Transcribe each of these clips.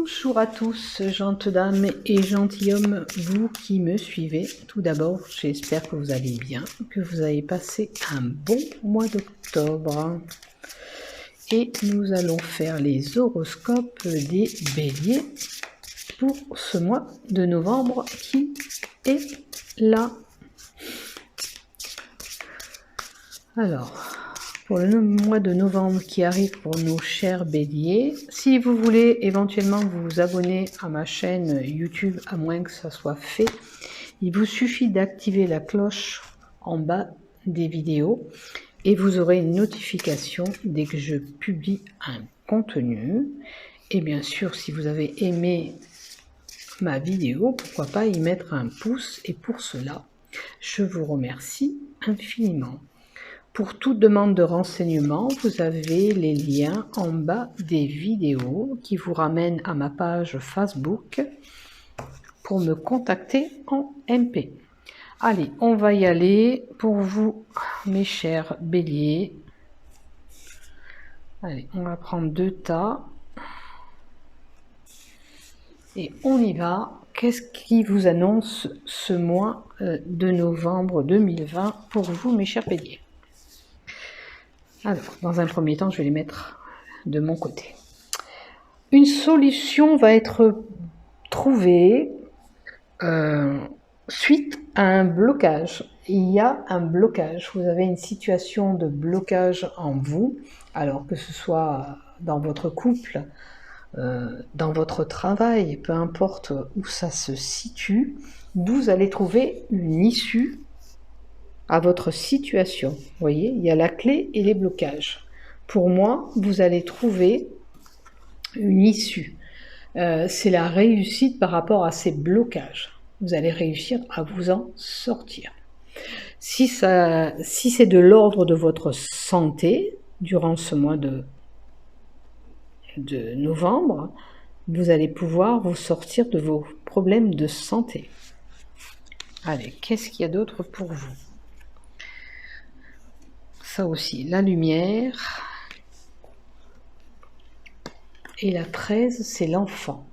Bonjour à tous, gentes dames et gentilshommes, vous qui me suivez. Tout d'abord, j'espère que vous allez bien, que vous avez passé un bon mois d'octobre. Et nous allons faire les horoscopes des béliers pour ce mois de novembre qui est là. Alors, pour le mois de novembre qui arrive pour nos chers béliers, si vous voulez éventuellement vous abonner à ma chaîne YouTube, à moins que ça soit fait, il vous suffit d'activer la cloche en bas des vidéos et vous aurez une notification dès que je publie un contenu. Et bien sûr, si vous avez aimé ma vidéo, pourquoi pas y mettre un pouce, et pour cela, je vous remercie infiniment. Pour toute demande de renseignement, vous avez les liens en bas des vidéos qui vous ramènent à ma page Facebook pour me contacter en MP. Allez, on va y aller pour vous, mes chers béliers. Allez, on va prendre 2 tas. Et on y va. Qu'est-ce qui vous annonce ce mois de novembre 2020 pour vous, mes chers béliers? Alors, dans un premier temps, je vais les mettre de mon côté. Une solution va être trouvée suite à un blocage. Il y a un blocage. Vous avez une situation de blocage en vous, alors que ce soit dans votre couple, dans votre travail, peu importe où ça se situe, vous allez trouver une issue à votre situation. Vous voyez, il y a la clé et les blocages. Pour moi, vous allez trouver une issue. C'est la réussite par rapport à ces blocages. Vous allez réussir à vous en sortir. Si c'est de l'ordre de votre santé, durant ce mois de novembre, vous allez pouvoir vous sortir de vos problèmes de santé. Allez, qu'est-ce qu'il y a d'autre pour vous? Ça aussi, la lumière. Et la 13, c'est l'enfant.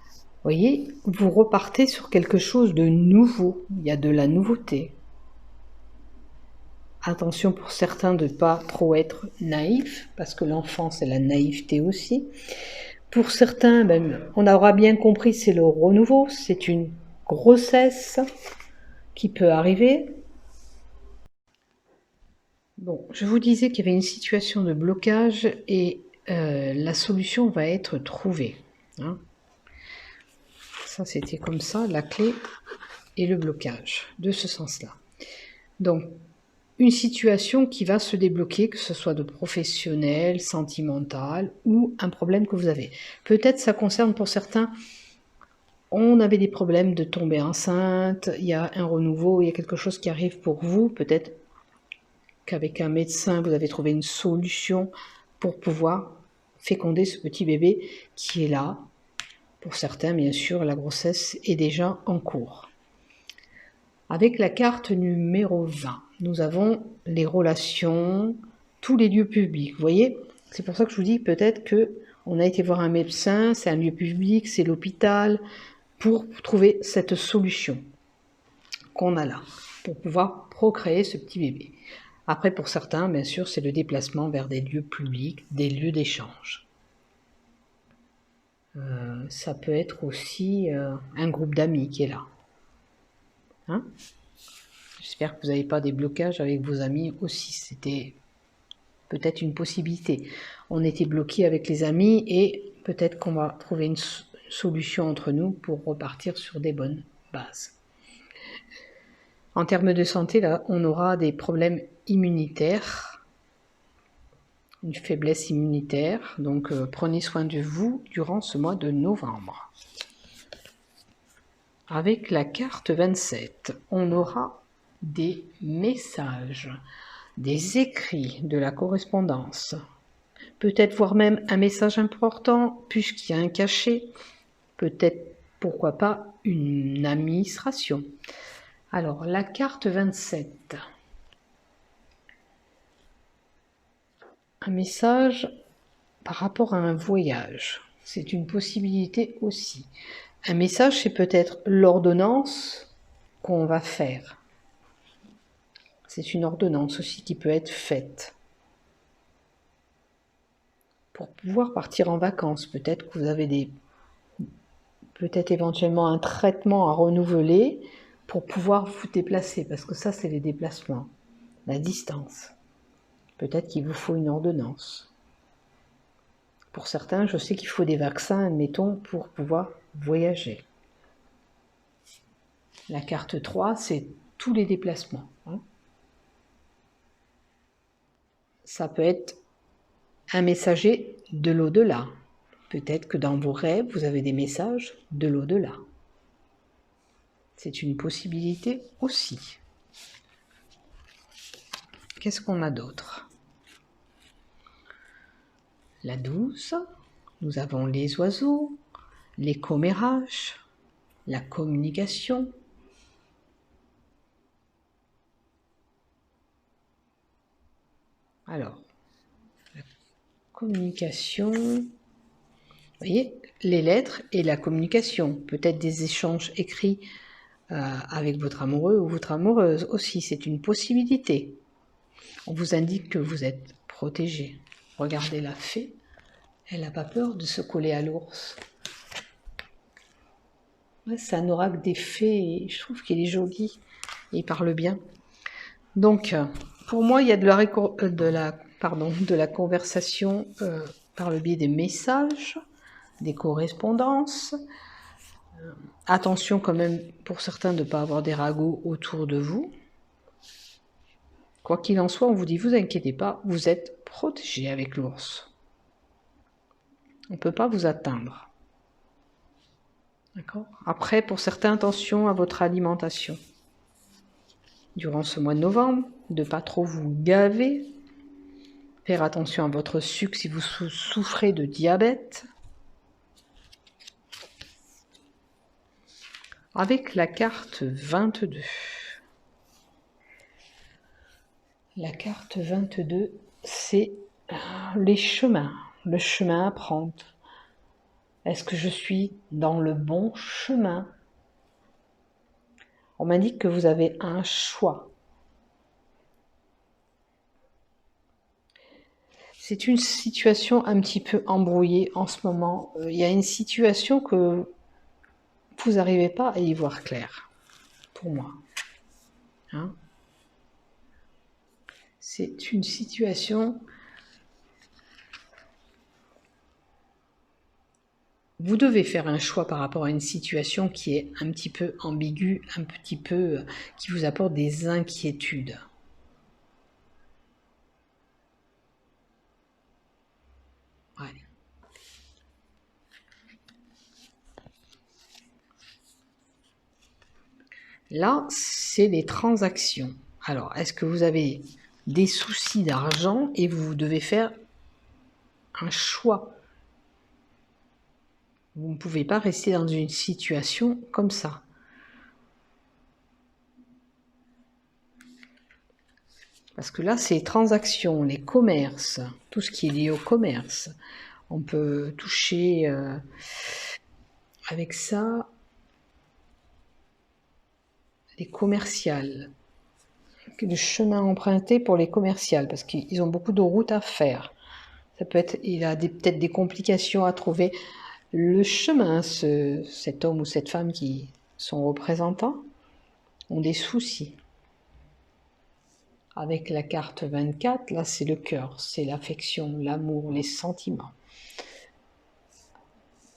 Vous voyez, vous repartez sur quelque chose de nouveau. Il y a de la nouveauté. Attention pour certains de ne pas trop être naïf, parce que l'enfant, c'est la naïveté aussi. Pour certains, on aura bien compris, c'est le renouveau, c'est une grossesse qui peut arriver. Bon, je vous disais qu'il y avait une situation de blocage et la solution va être trouvée. Hein. Ça, c'était comme ça, la clé et le blocage, de ce sens-là. Donc, une situation qui va se débloquer, que ce soit de professionnel, sentimental ou un problème que vous avez. Peut-être ça concerne pour certains, on avait des problèmes de tomber enceinte, il y a un renouveau, il y a quelque chose qui arrive pour vous, peut-être qu'avec un médecin, vous avez trouvé une solution pour pouvoir féconder ce petit bébé qui est là. Pour certains, bien sûr, la grossesse est déjà en cours. Avec la carte numéro 20, nous avons les relations, tous les lieux publics. Vous voyez, c'est pour ça que je vous dis peut-être qu'on a été voir un médecin, c'est un lieu public, c'est l'hôpital, pour trouver cette solution qu'on a là, pour pouvoir procréer ce petit bébé. Après, pour certains, bien sûr, c'est le déplacement vers des lieux publics, des lieux d'échange. Ça peut être aussi un groupe d'amis qui est là. Hein? J'espère que vous n'avez pas des blocages avec vos amis aussi. C'était peut-être une possibilité. On était bloqué avec les amis et peut-être qu'on va trouver une solution entre nous pour repartir sur des bonnes bases. En termes de santé, là, on aura des problèmes immunitaires, une faiblesse immunitaire. Donc, prenez soin de vous durant ce mois de novembre. Avec la carte 27, on aura des messages, des écrits, de la correspondance. Peut-être voire même un message important, puisqu'il y a un cachet. Peut-être, pourquoi pas, une administration. Alors, la carte 27. Un message par rapport à un voyage. C'est une possibilité aussi. Un message, c'est peut-être l'ordonnance qu'on va faire. C'est une ordonnance aussi qui peut être faite. Pour pouvoir partir en vacances, peut-être que vous avez peut-être éventuellement un traitement à renouveler pour pouvoir vous déplacer, parce que ça, c'est les déplacements, la distance. Peut-être qu'il vous faut une ordonnance. Pour certains, je sais qu'il faut des vaccins, admettons, pour pouvoir voyager. La carte 3, c'est tous les déplacements. Ça peut être un messager de l'au-delà. Peut-être que dans vos rêves, vous avez des messages de l'au-delà. C'est une possibilité aussi. Qu'est-ce qu'on a d'autre? La 12, nous avons les oiseaux, les commérages, la communication. Alors, la communication, vous voyez, les lettres et la communication, peut-être des échanges écrits avec votre amoureux ou votre amoureuse aussi, c'est une possibilité. On vous indique que vous êtes protégé. Regardez la fée, elle n'a pas peur de se coller à l'ours. Ouais, c'est un oracle des fées et je trouve qu'il est joli et il parle bien. Donc, pour moi, il y a de la conversation par le biais des messages, des correspondances. Attention quand même pour certains de ne pas avoir des ragots autour de vous. Quoi qu'il en soit, on vous dit, vous inquiétez pas, vous êtes protégé avec l'ours. On ne peut pas vous atteindre. D'accord ? Après, pour certains, attention à votre alimentation. Durant ce mois de novembre, de ne pas trop vous gaver. Faire attention à votre sucre si vous souffrez de diabète. Avec la carte 22. La carte 22, c'est les chemins, le chemin à prendre. Est-ce que je suis dans le bon chemin? On m'indique que vous avez un choix. C'est une situation un petit peu embrouillée en ce moment. Il y a une situation que vous n'arrivez pas à y voir clair, pour moi. Hein? C'est une situation... Vous devez faire un choix par rapport à une situation qui est un petit peu ambiguë, un petit peu... qui vous apporte des inquiétudes. Ouais. Là, c'est les transactions. Alors, est-ce que vous avez des soucis d'argent et vous devez faire un choix? Vous ne pouvez pas rester dans une situation comme ça. Parce que là, c'est les transactions, les commerces, tout ce qui est lié au commerce. On peut toucher avec ça les commerciales. Le chemin emprunté pour les commerciales, parce qu'ils ont beaucoup de routes à faire. Ça peut être, il a peut-être des complications à trouver le chemin. Cet homme ou cette femme qui sont représentants ont des soucis. Avec la carte 24, là c'est le cœur, c'est l'affection, l'amour, les sentiments.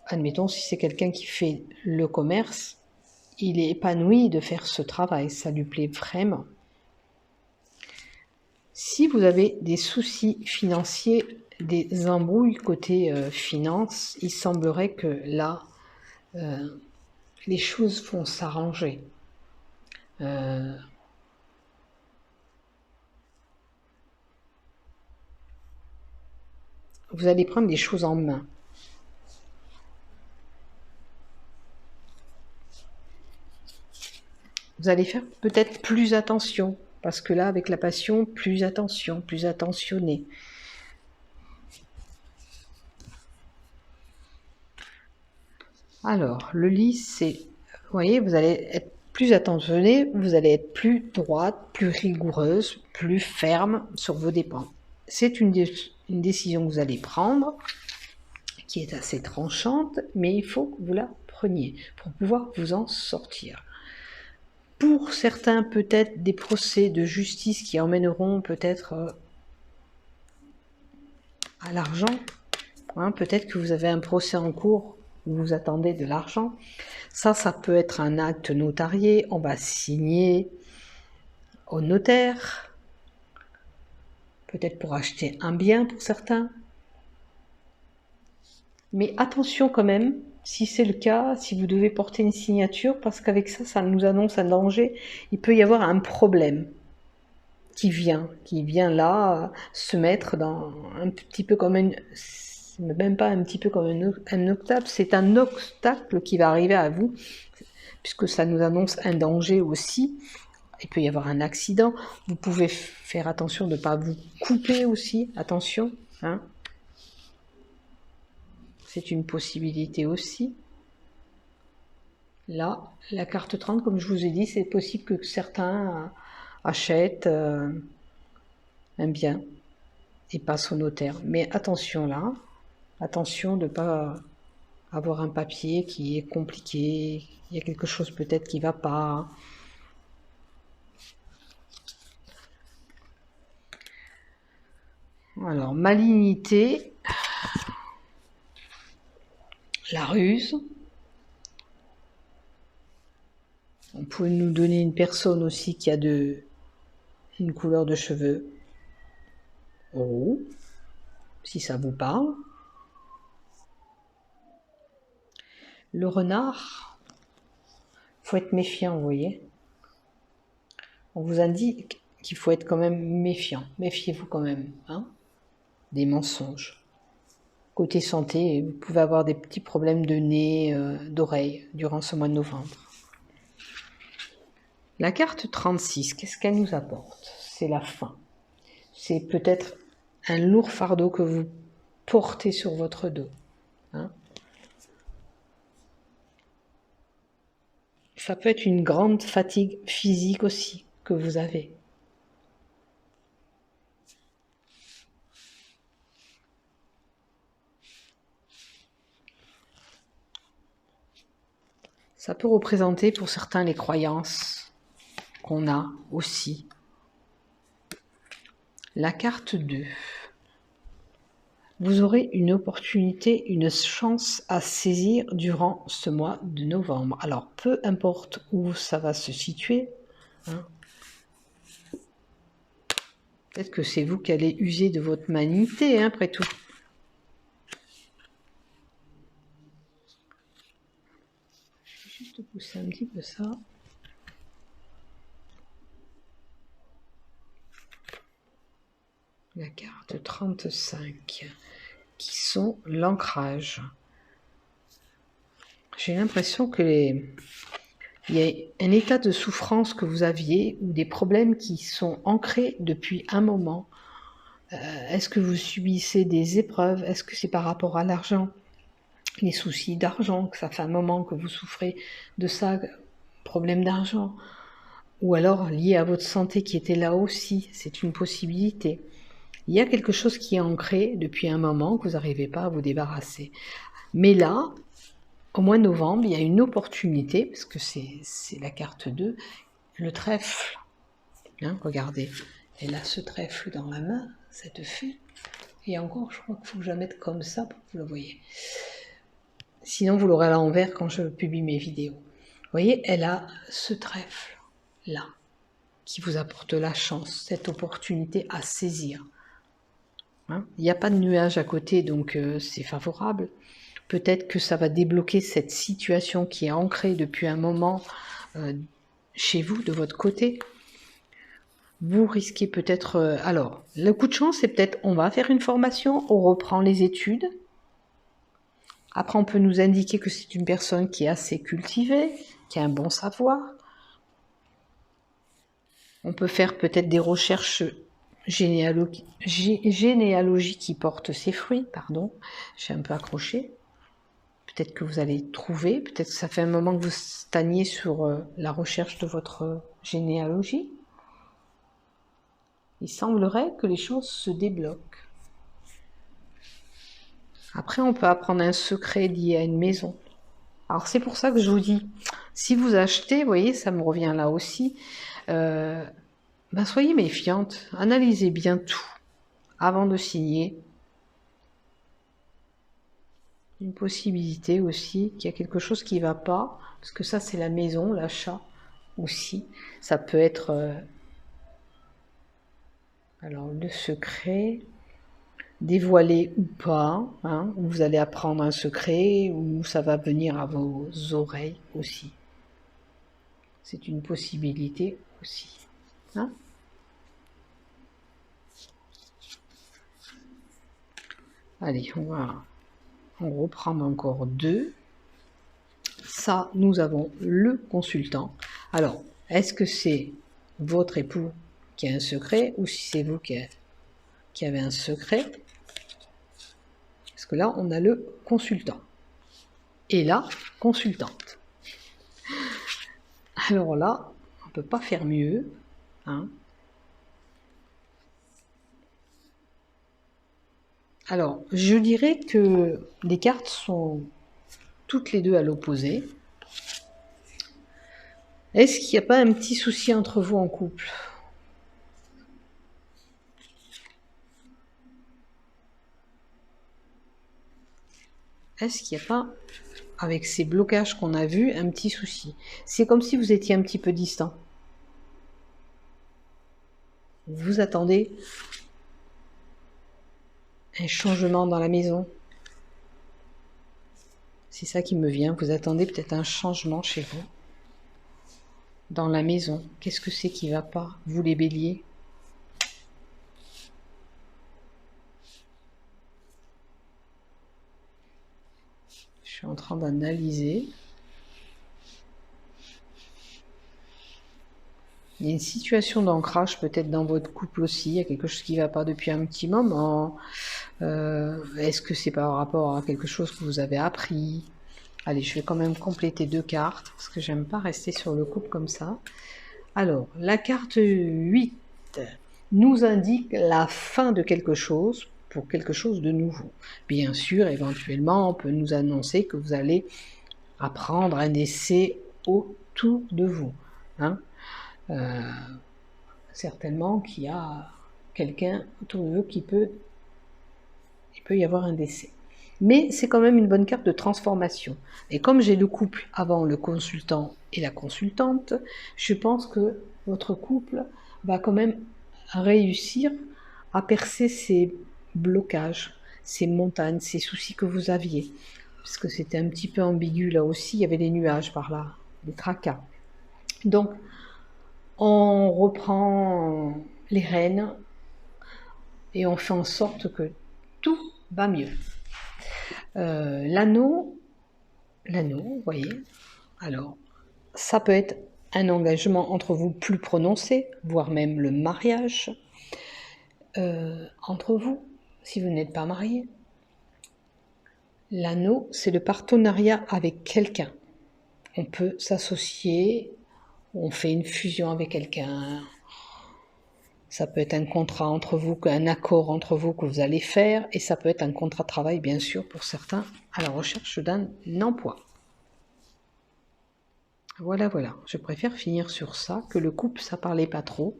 Admettons, si c'est quelqu'un qui fait le commerce, il est épanoui de faire ce travail, ça lui plaît vraiment. Si vous avez des soucis financiers, des embrouilles côté finance, il semblerait que là, les choses vont s'arranger. Vous allez prendre les choses en main. Vous allez faire peut-être plus attention, parce que là, avec la passion, plus attention, plus attentionné. Alors, le lit, c'est... Vous voyez, vous allez être plus attentionnée, vous allez être plus droite, plus rigoureuse, plus ferme sur vos dépenses. C'est une décision que vous allez prendre, qui est assez tranchante, mais il faut que vous la preniez pour pouvoir vous en sortir. Pour certains, peut-être des procès de justice qui emmèneront peut-être à l'argent. Hein, peut-être que vous avez un procès en cours où vous attendez de l'argent. Ça peut être un acte notarié. On va signer au notaire. Peut-être pour acheter un bien pour certains. Mais attention quand même, si c'est le cas, si vous devez porter une signature, parce qu'avec ça, ça nous annonce un danger. Il peut y avoir un problème qui vient là se mettre dans un petit peu comme une... même pas un petit peu comme un obstacle, c'est un obstacle qui va arriver à vous, puisque ça nous annonce un danger aussi. Il peut y avoir un accident, vous pouvez faire attention de ne pas vous couper aussi, attention, hein. C'est une possibilité aussi. Là, la carte 30, comme je vous ai dit, c'est possible que certains achètent un bien et passent au notaire. Mais attention là, attention de ne pas avoir un papier qui est compliqué, il y a quelque chose peut-être qui ne va pas. Alors, malignité, la ruse. On peut nous donner une personne aussi qui a une couleur de cheveux roux, si ça vous parle. Le renard, faut être méfiant, vous voyez. On vous indique qu'il faut être quand même méfiant. Méfiez-vous quand même, hein, des mensonges. Côté santé, vous pouvez avoir des petits problèmes de nez, d'oreille durant ce mois de novembre. La carte 36, qu'est-ce qu'elle nous apporte? C'est la fin. C'est peut-être un lourd fardeau que vous portez sur votre dos, hein. Ça peut être une grande fatigue physique aussi que vous avez. Ça peut représenter pour certains les croyances qu'on a aussi. La carte 2. Vous aurez une opportunité, une chance à saisir durant ce mois de novembre. Alors, peu importe où ça va se situer, hein. Peut-être que c'est vous qui allez user de votre malignité, hein, après tout. Je vais juste pousser un petit peu ça. La carte 35, qui sont l'ancrage. J'ai l'impression que il y a un état de souffrance que vous aviez ou des problèmes qui sont ancrés depuis un moment. Est-ce que vous subissez des épreuves? Est-ce que c'est par rapport à l'argent? Les soucis d'argent, que ça fait un moment que vous souffrez de ça, problème d'argent. Ou alors lié à votre santé qui était là aussi, c'est une possibilité. Il y a quelque chose qui est ancré depuis un moment que vous n'arrivez pas à vous débarrasser. Mais là, au mois de novembre, il y a une opportunité, parce que c'est la carte 2, le trèfle. Hein, regardez, elle a ce trèfle dans la main, cette fée. Et encore, je crois qu'il faut que je la mette comme ça pour que vous la voyez. Sinon, vous l'aurez à l'envers quand je publie mes vidéos. Vous voyez, elle a ce trèfle-là, qui vous apporte la chance, cette opportunité à saisir. Hein, il n'y a pas de nuage à côté, donc c'est favorable. Peut-être que ça va débloquer cette situation qui est ancrée depuis un moment chez vous, de votre côté. Vous risquez peut-être... alors, le coup de chance, c'est peut-être on va faire une formation, on reprend les études. Après, on peut nous indiquer que c'est une personne qui est assez cultivée, qui a un bon savoir. On peut faire peut-être des recherches généalogiques qui portent ses fruits. Pardon, j'ai un peu accroché. Peut-être que vous allez trouver, peut-être que ça fait un moment que vous stagnez sur la recherche de votre généalogie. Il semblerait que les choses se débloquent. Après, on peut apprendre un secret lié à une maison. Alors c'est pour ça que je vous dis, si vous achetez, vous voyez, ça me revient là aussi, soyez méfiante, analysez bien tout avant de signer. Une possibilité aussi qu'il y a quelque chose qui ne va pas, parce que ça c'est la maison, l'achat aussi. Ça peut être, alors le secret, dévoilé ou pas, hein, où vous allez apprendre un secret, ou ça va venir à vos oreilles aussi. C'est une possibilité aussi. Hein. Allez, on va reprendre encore 2. Ça, nous avons le consultant. Alors, est-ce que c'est votre époux qui a un secret ou si c'est vous qui avez un secret? Parce que là, on a le consultant et la consultante. Alors là, on ne peut pas faire mieux. Hein. Alors, je dirais que les cartes sont toutes les deux à l'opposé. Est-ce qu'il n'y a pas un petit souci entre vous en couple? Est-ce qu'il n'y a pas, avec ces blocages qu'on a vus, un petit souci? C'est comme si vous étiez un petit peu distant. Vous attendez un changement dans la maison. C'est ça qui me vient. Vous attendez peut-être un changement chez vous. Dans la maison. Qu'est-ce que c'est qui ne va pas, vous les béliers? Je suis en train d'analyser. Il y a une situation d'ancrage peut-être dans votre couple aussi. Il y a quelque chose qui ne va pas depuis un petit moment. Est-ce que c'est par rapport à quelque chose que vous avez appris? Allez, je vais quand même compléter 2 cartes, parce que j'aime pas rester sur le couple comme ça. Alors, la carte 8 nous indique la fin de quelque chose pour quelque chose de nouveau. Bien sûr, éventuellement, on peut nous annoncer que vous allez apprendre un essai autour de vous. Hein. Certainement qu'il y a quelqu'un autour de vous il peut y avoir un décès. Mais c'est quand même une bonne carte de transformation. Et comme j'ai le couple avant le consultant et la consultante, je pense que votre couple va quand même réussir à percer ces blocages, ces montagnes, ces soucis que vous aviez. Parce que c'était un petit peu ambigu là aussi, il y avait des nuages par là, des tracas. Donc, on reprend les rênes et on fait en sorte que tout va mieux. L'anneau, vous voyez, alors ça peut être un engagement entre vous plus prononcé, voire même le mariage entre vous, si vous n'êtes pas marié. L'anneau, c'est le partenariat avec quelqu'un. On peut s'associer, on fait une fusion avec quelqu'un. Ça peut être un contrat entre vous, un accord entre vous que vous allez faire, et ça peut être un contrat de travail, bien sûr, pour certains, à la recherche d'un emploi. Voilà, je préfère finir sur ça, que le couple, ça parlait pas trop.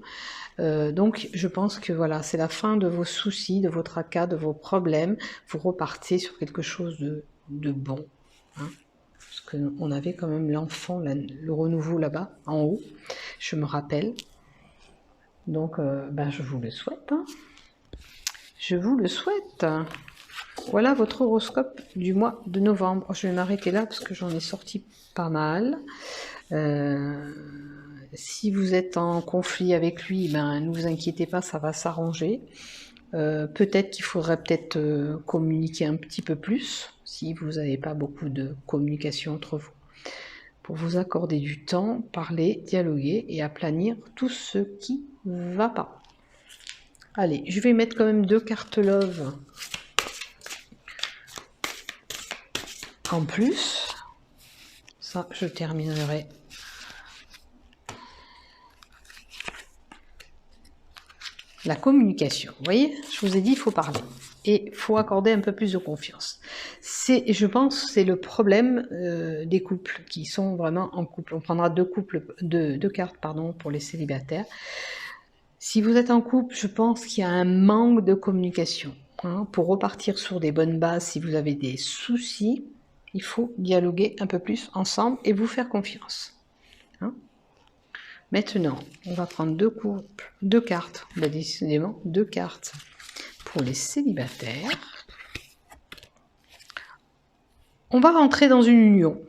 Donc, je pense que voilà, c'est la fin de vos soucis, de vos tracas, de vos problèmes. Vous repartez sur quelque chose de bon. Hein, parce qu'on avait quand même l'enfant, le renouveau là-bas, en haut, je me rappelle. Donc, je vous le souhaite. Hein. Je vous le souhaite. Voilà votre horoscope du mois de novembre. Je vais m'arrêter là parce que j'en ai sorti pas mal. Si vous êtes en conflit avec lui, ne vous inquiétez pas, ça va s'arranger. Peut-être qu'il faudrait communiquer un petit peu plus, si vous n'avez pas beaucoup de communication entre vous, pour vous accorder du temps, parler, dialoguer et aplanir tout ce qui ne va pas. Allez, je vais mettre quand même 2 cartes love En plus, ça je terminerai. La communication, vous voyez, je vous ai dit, il faut parler. Et il faut accorder un peu plus de confiance. Je pense, c'est le problème des couples qui sont vraiment en couple. On prendra deux cartes pardon, pour les célibataires. Si vous êtes en couple, je pense qu'il y a un manque de communication. Hein. Pour repartir sur des bonnes bases, si vous avez des soucis, il faut dialoguer un peu plus ensemble et vous faire confiance. Hein. Maintenant, on va prendre deux cartes, décidément, deux cartes pour les célibataires. On va rentrer dans une union.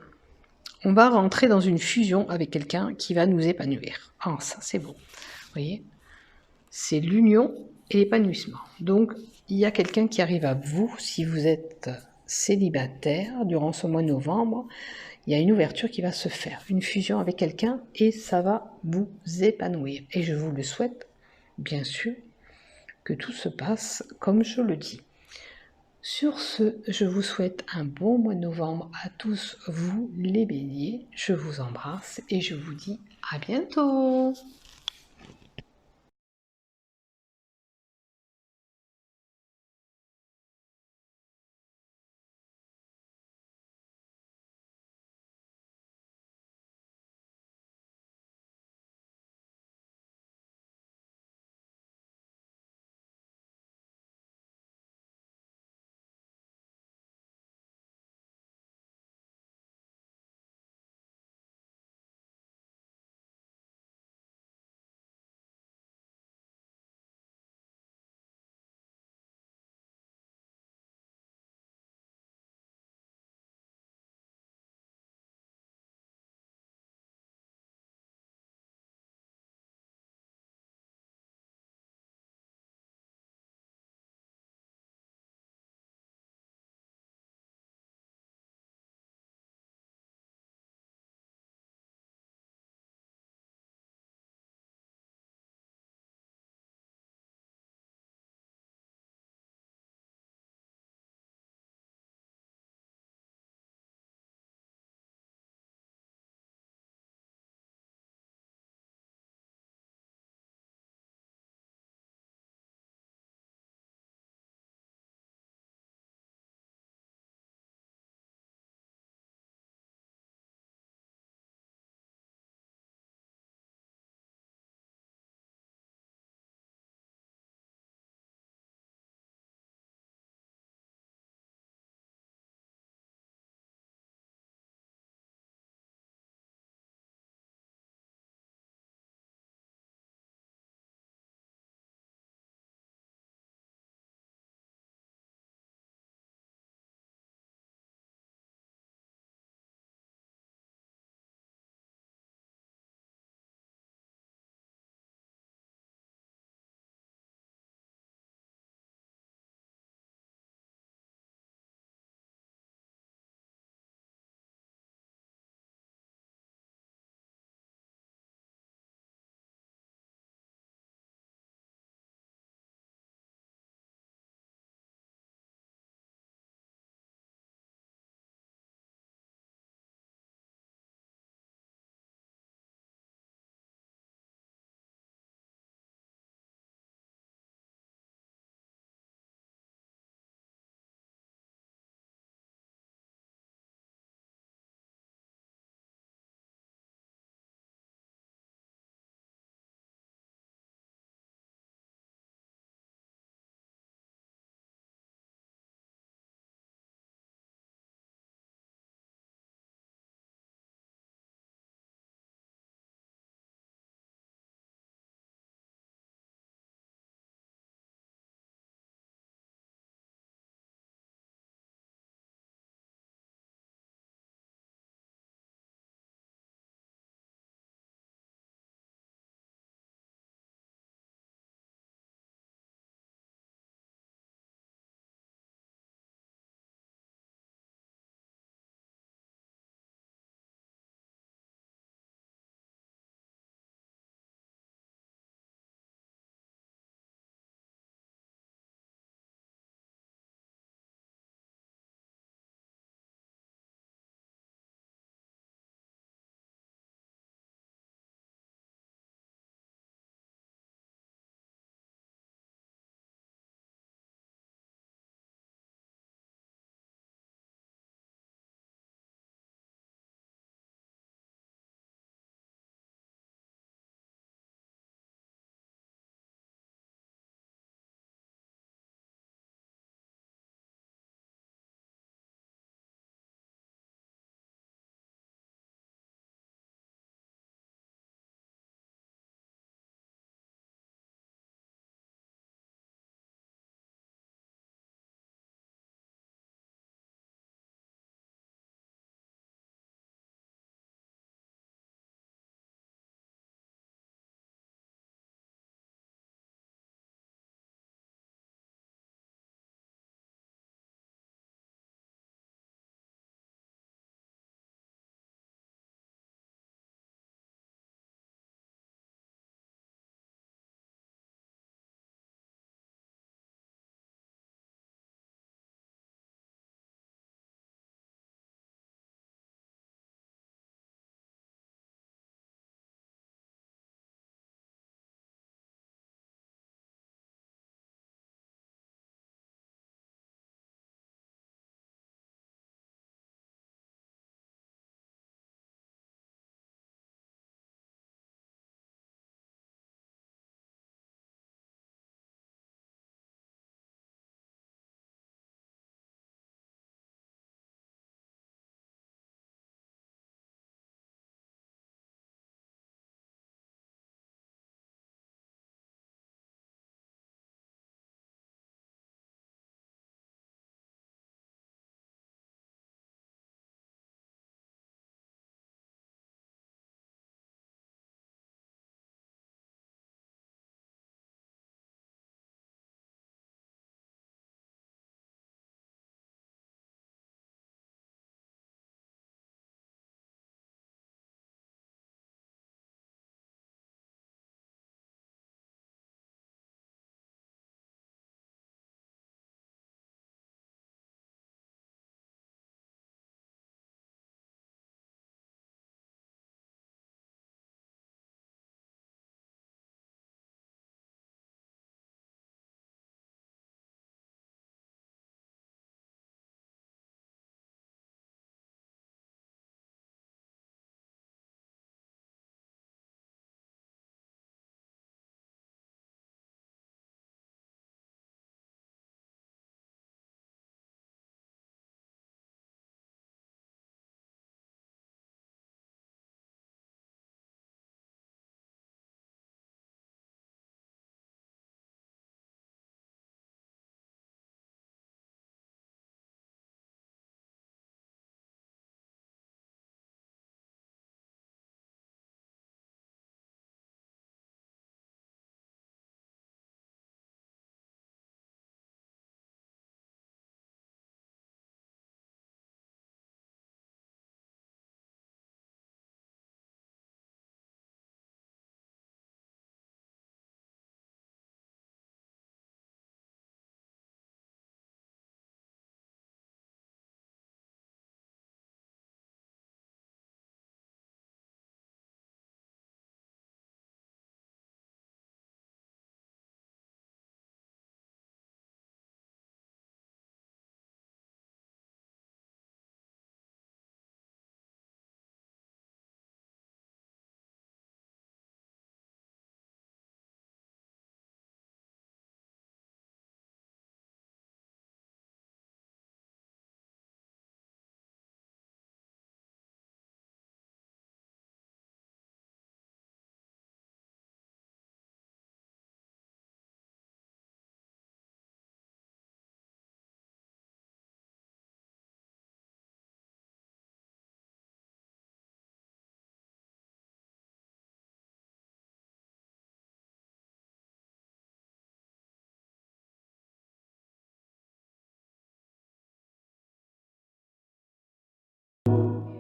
On va rentrer dans une fusion avec quelqu'un qui va nous épanouir. Ah, ça c'est beau. Vous voyez, c'est l'union et l'épanouissement. Donc, il y a quelqu'un qui arrive à vous, si vous êtes célibataire, durant ce mois de novembre, il y a une ouverture qui va se faire, une fusion avec quelqu'un, et ça va vous épanouir. Et je vous le souhaite, bien sûr, que tout se passe comme je le dis. Sur ce, je vous souhaite un bon mois de novembre à tous vous les béliers. Je vous embrasse et je vous dis à bientôt.